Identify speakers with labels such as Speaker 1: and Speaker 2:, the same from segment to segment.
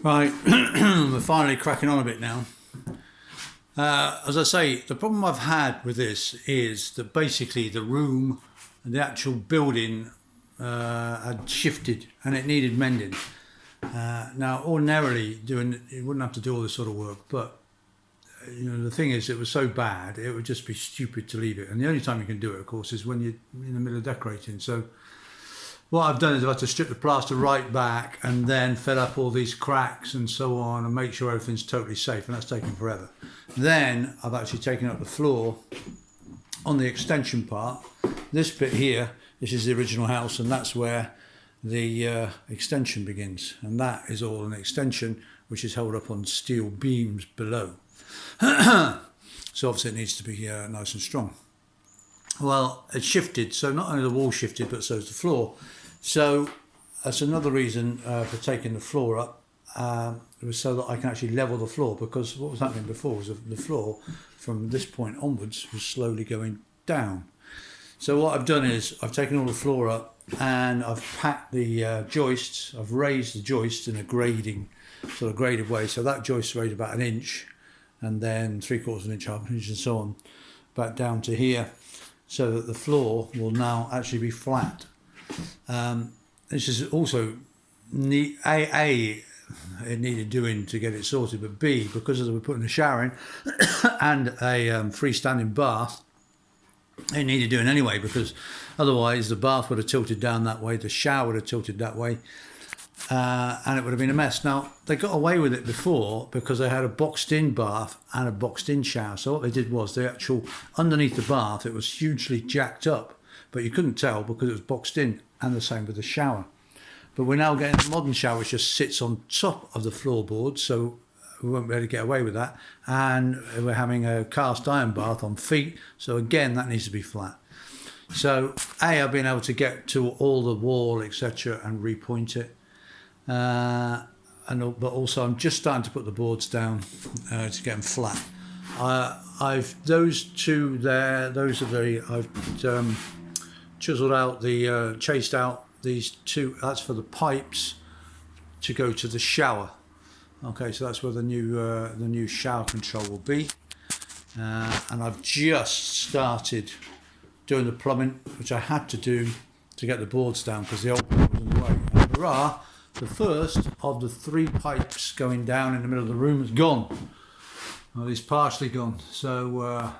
Speaker 1: Right, we're finally cracking on a bit now. As I say, the problem I've had with this is that basically the room and the actual building had shifted and it needed mending. Now, ordinarily, you wouldn't have to do all this sort of work, but the thing is, it was so bad, it would just be stupid to leave it. And the only time you can do it, of course, is when you're in the middle of decorating. So what I've done is I've had to strip the plaster right back and then fill up all these cracks and so on and make sure everything's totally safe, and that's taken forever. Then I've actually taken up the floor on the extension part. This bit here, this is the original house, and that's where the extension begins, and that is all an extension which is held up on steel beams below. So obviously it needs to be nice and strong. Well, it shifted, so not only the wall shifted, but so is the floor. So that's another reason for taking the floor up, was so that I can actually level the floor, because what was happening before was the floor from this point onwards was slowly going down. So what I've done is I've taken all the floor up and I've packed the joists. I've raised the joists in a graded way. So that joist weighed about 1 inch, and then 3/4 of an inch, half an inch, and so on, back down to here, so that the floor will now actually be flat. This is also neat. It needed doing to get it sorted, but B, because we're putting a shower in and a freestanding bath, it needed doing anyway, because otherwise the bath would have tilted down that way, the shower would have tilted that way, and it would have been a mess. Now, they got away with it before because they had a boxed-in bath and a boxed-in shower. So what they did was the actual, underneath the bath, it was hugely jacked up, but you couldn't tell because it was boxed in, and the same with the shower. But we're now getting a modern shower which just sits on top of the floorboards, so we won't be able to get away with that. And we're having a cast iron bath on feet, so again, that needs to be flat. So I've been able to get to all the wall, etc., and repoint it. But also I'm just starting to put the boards down to get them flat. Those two there, those are I've chiseled out chased out these two. That's for the pipes to go to the shower. Okay, so that's where the new shower control will be. And I've just started doing the plumbing, which I had to do to get the boards down because the old one was in the way. And hurrah! The first of the 3 pipes going down in the middle of the room is gone. Well, it's partially gone, so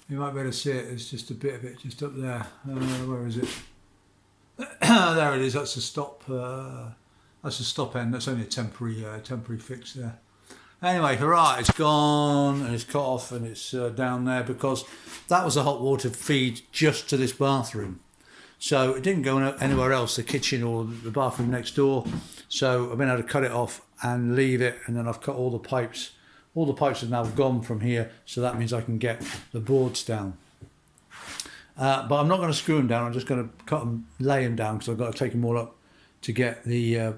Speaker 1: you might be able to see it. It's just a bit of it just up there. Where is it? There it is. That's the stop. That's the stop end. That's only a temporary fix there. Anyway, hurrah! It's gone and it's cut off and it's down there, because that was a hot water feed just to this bathroom. So it didn't go anywhere else, the kitchen or the bathroom next door. So I've been able to cut it off and leave it, and then I've cut all the pipes. All the pipes have now gone from here, so that means I can get the boards down. But I'm not going to screw them down, I'm just going to cut them, lay them down, because I've got to take them all up to get the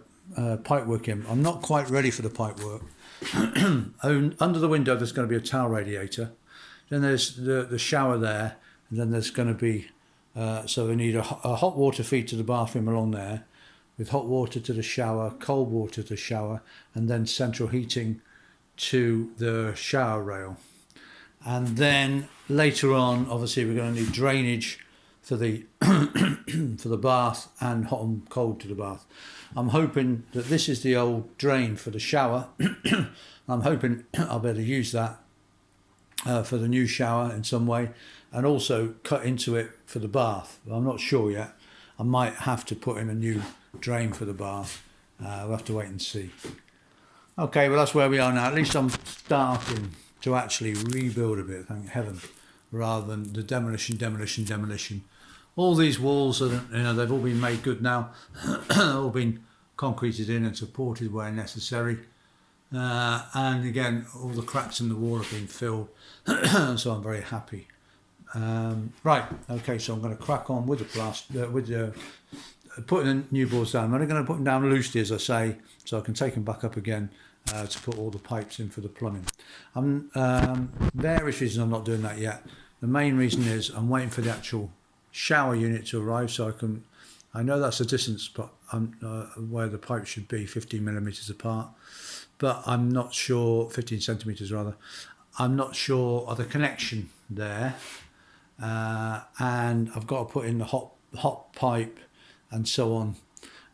Speaker 1: pipe work in. I'm not quite ready for the pipe work. Under the window there's going to be a towel radiator. Then there's the shower there, and then there's going to be so we need a hot water feed to the bathroom along there, with hot water to the shower, cold water to the shower, and then central heating to the shower rail. And then later on, obviously, we're going to need drainage for the for the bath, and hot and cold to the bath. I'm hoping that this is the old drain for the shower. I'm hoping I'll be able to use that for the new shower in some way, and also cut into it for the bath. I'm not sure yet. I might have to put in a new drain for the bath. We'll have to wait and see. Okay, well, that's where we are now. At least I'm starting to actually rebuild a bit, thank heaven, rather than the demolition. All these walls are, they've all been made good now. All been concreted in and supported where necessary. And again, all the cracks in the wall have been filled, so I'm very happy. Right, okay, so I'm going to crack on with the plaster, putting the new boards down. I'm only going to put them down loosely, as I say, so I can take them back up again to put all the pipes in for the plumbing. Various reasons I'm not doing that yet. The main reason is I'm waiting for the actual shower unit to arrive, so I can I know that's the distance, but where the pipe should be, 15 millimeters apart. But I'm not sure, 15 centimeters rather. I'm not sure of the connection there, and I've got to put in the hot pipe and so on,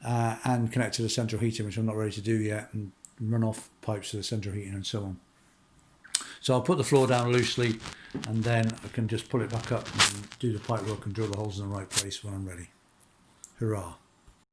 Speaker 1: and connect to the central heating, which I'm not ready to do yet, and run off pipes to the central heating and so on. So I'll put the floor down loosely, and then I can just pull it back up and do the pipe work and drill the holes in the right place when I'm ready. Hurrah.